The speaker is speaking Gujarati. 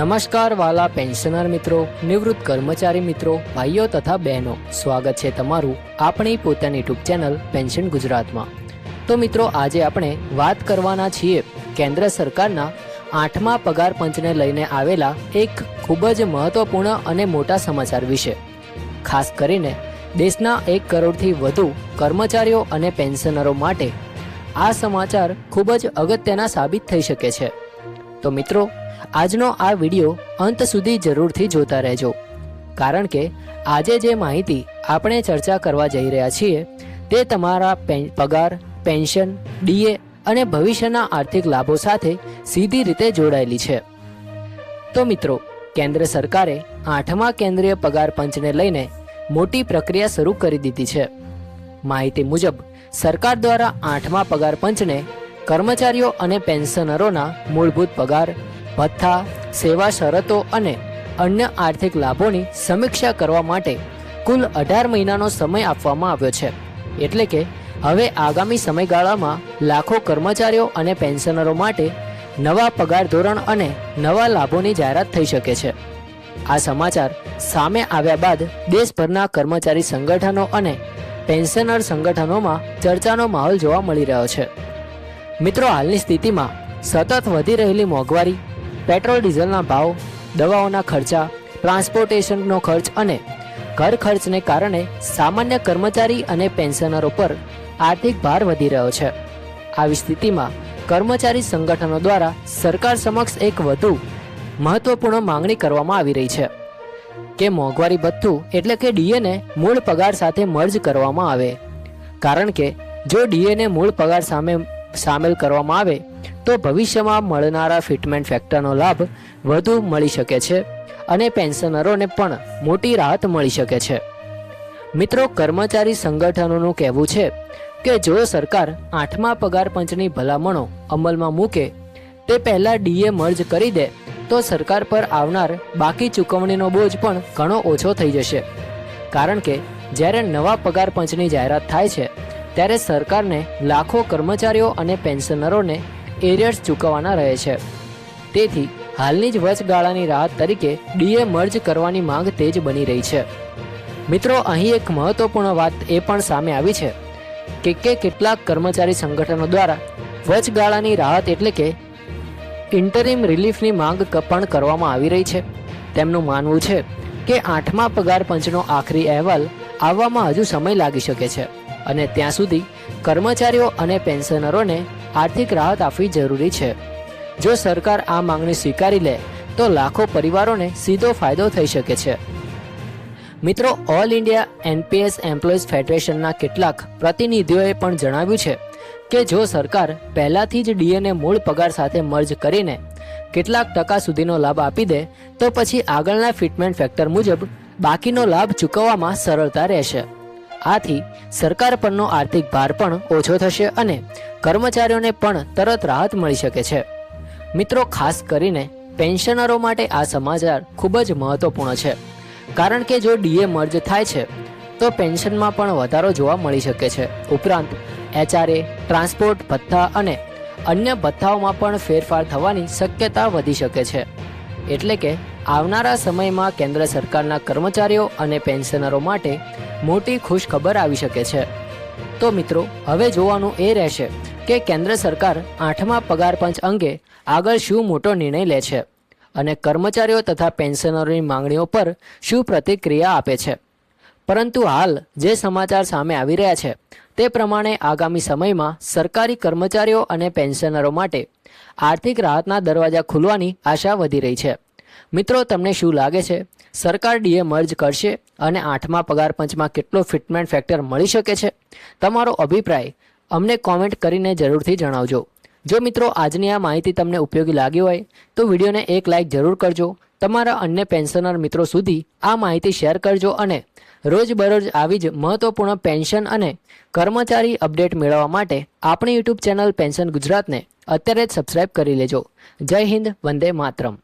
નમસ્કાર વાલા પેન્શનર મિત્રો, નિવૃત્ત કર્મચારી મિત્રો, ભાઈઓ તથા બહેનો, સ્વાગત છે તમારું આપણી પોતાની યુટ્યુબ ચેનલ પેન્શન ગુજરાતમાં। તો મિત્રો, આજે આપણે વાત કરવાના છીએ કેન્દ્ર સરકારના 8મા પગાર પંચને લઈને આવેલા એક ખૂબ જ મહત્વપૂર્ણ અને મોટા સમાચાર વિશે। ખાસ કરીને દેશના 1 કરોડથી વધુ કર્મચારીઓ અને પેન્શનરો માટે આ સમાચાર ખૂબ જ અગત્યના સાબિત થઈ શકે છે। તો મિત્રો, આજનો આ વિડીયો અંત સુધી જરૂરથી જોતા રહેજો, કારણ કે આજે જે માહિતી આપણે ચર્ચા કરવા જઈ રહ્યા છીએ તે તમારા પગાર, પેન્શન, ડીએ અને ભવિષ્યના આર્થિક લાભો સાથે સીધી રીતે જોડાયેલી છે। તો મિત્રો, કેન્દ્ર સરકારે 8મા કેન્દ્રીય પગાર પંચને લઈને મોટી પ્રક્રિયા શરૂ કરી દીધી છે। માહિતી મુજબ સરકાર દ્વારા 8મા પગાર પંચને કર્મચારીઓ અને પેન્શનરોના મૂળભૂત પગાર, ભથ્થા, સેવા શરતો અને અન્ય આર્થિક લાભોની સમીક્ષા કરવા માટે કુલ 18 મહિનાનો સમય આપવામાં આવ્યો છે। એટલે કે હવે આગામી સમયગાળામાં લાખો કર્મચારીઓ અને પેન્શનરો માટે નવા પગાર ધોરણ અને નવા લાભોની જાહેરાત થઈ શકે છે। આ સમાચાર સામે આવ્યા બાદ દેશભરના કર્મચારી સંગઠનો અને પેન્શનર સંગઠનોમાં ચર્ચાનો માહોલ જોવા મળી રહ્યો છે। મિત્રો, હાલની સ્થિતિમાં સતત વધી રહેલી મોંઘવારી, પેટ્રોલ ડીઝલના ભાવ, દવાઓના ખર્ચા, ટ્રાન્સપોર્ટેશનનો ખર્ચ અને ઘર ખર્ચને કારણે સામાન્ય કર્મચારી અને પેન્શનરો પર આર્થિક ભાર વધી રહ્યો છે। આવી સ્થિતિમાં કર્મચારી સંગઠનો દ્વારા સરકાર સમક્ષ એક વધુ મહત્વપૂર્ણ માંગણી કરવામાં આવી રહી છે કે મોંઘવારી ભથ્થું એટલે કે ડીએને મૂળ પગાર સાથે મર્જ કરવામાં આવે, કારણ કે જો ડીએને મૂળ પગાર સામેલ કરવામાં આવે તો ભવિષ્યમાં મળનારા ફિટમેન્ટ ફેક્ટરનો લાભ વધુ મળી શકે છે અને પેન્શનરોને પણ મોટી રાહત મળી શકે છે। મિત્રો, કર્મચારી સંગઠનોનું કહેવું છે કે જો સરકાર 8મા પગાર પંચની ભલામણો અમલમાં મૂકે તે પહેલાં ડીએ મર્જ કરી દે તો સરકાર પર આવનાર બાકી ચૂકવણીનો બોજ પણ ઘણો ઓછો થઈ જશે, કારણ કે જ્યારે નવા પગાર પંચની જાહેરાત થાય છે ત્યારે સરકારને લાખો કર્મચારીઓ અને પેન્શનરોને એરિયર્સ ચૂકવવાના રહે છે। તેથી હાલની જ વચગાળાની રાહત તરીકે ડીએ મર્જ કરવાની માંગ તેજ બની રહી છે। મિત્રો, અહીં એક મહત્વપૂર્ણ વાત એ પણ સામે આવી છે કે કેટલાક કર્મચારી સંગઠનો દ્વારા વચગાળાની રાહત એટલે કે ઇન્ટરિમ રિલીફની માંગ પણ કરવામાં આવી રહી છે। તેમનું માનવું છે કે 8મા પગાર પંચનો આખરી અહેવાલ આવવામાં હજુ સમય લાગી શકે છે અને ત્યાં સુધી કર્મચારીઓ અને પેન્શનરોને આર્થિક રાહત આપવી જરૂરી છે। જો સરકાર આ માંગણી સ્વીકારી લે તો લાખો પરિવારોને સીધો ફાયદો થઈ શકે છે। મિત્રો, ઓલ ઇન્ડિયા એનપીએસ એમ્પ્લોઈઝ ફેડરેશનના કેટલાક પ્રતિનિધિઓએ પણ જણાવ્યું છે કે જો સરકાર પહેલાથી જ ડીએને મૂળ પગાર સાથે મર્જ કરીને કેટલાક ટકા સુધીનો લાભ આપી દે તો પછી આગળના ફિટમેન્ટ ફેક્ટર મુજબ બાકીનો લાભ ચૂકવવામાં સરળતા રહેશે। આથી સરકાર પરનો આર્થિક ભાર પણ ઓછો થશે અને કર્મચારીઓને પણ તરત રાહત મળી શકે છે। મિત્રો, ખાસ કરીને પેન્શનરો માટે આ સમાચાર ખૂબ જ મહત્વપૂર્ણ છે, કારણ કે જો ડીએ મર્જ થાય છે તો પેન્શનમાં પણ વધારો જોવા મળી શકે છે। ઉપરાંત એચઆરએ, ટ્રાન્સપોર્ટ ભથ્થા અને અન્ય ભથ્થાઓમાં પણ ફેરફાર થવાની શક્યતા વધી શકે છે। એટલે કે આવનારા સમયમાં કેન્દ્ર સરકારના કર્મચારીઓ અને પેન્શનરો માટે મોટી ખુશખબર આવી શકે છે। તો મિત્રો, હવે જોવાનું એ રહેશે કે કેન્દ્ર સરકાર 8મા પગાર પંચ અંગે આગળ શું મોટો નિર્ણય લે છે અને કર્મચારીઓ તથા પેન્શનરોની માંગણીઓ પર શું પ્રતિક્રિયા આપે છે। પરંતુ હાલ જે સમાચાર સામે આવી રહ્યા છે તે પ્રમાણે આગામી સમયમાં સરકારી કર્મચારીઓ અને પેન્શનરો માટે આર્થિક રાહતના દરવાજા ખુલવાની આશા વધી રહી છે। મિત્રો, તમને શું લાગે છે? સરકાર ડીએ મર્જ કરશે અને 8મા પગાર પંચમાં કેટલો ફિટમેન્ટ ફેક્ટર મળી શકે છે? તમારો અભિપ્રાય અમને કોમેન્ટ કરીને જરૂરથી જણાવજો। જો મિત્રો, આજની આ માહિતી તમને ઉપયોગી લાગી હોય તો વિડીયોને એક લાઇક જરૂર કરજો, તમારા અન્ય પેન્શનર મિત્રો સુધી આ માહિતી શેર કરજો અને રોજબરોજ આવી જ મહત્વપૂર્ણ પેન્શન અને કર્મચારી અપડેટ મેળવવા માટે આપણી યુટ્યુબ ચેનલ પેન્શન ગુજરાતને અત્યારે જ સબસ્ક્રાઇબ કરી લેજો। જય હિન્દ, વંદે માતરમ।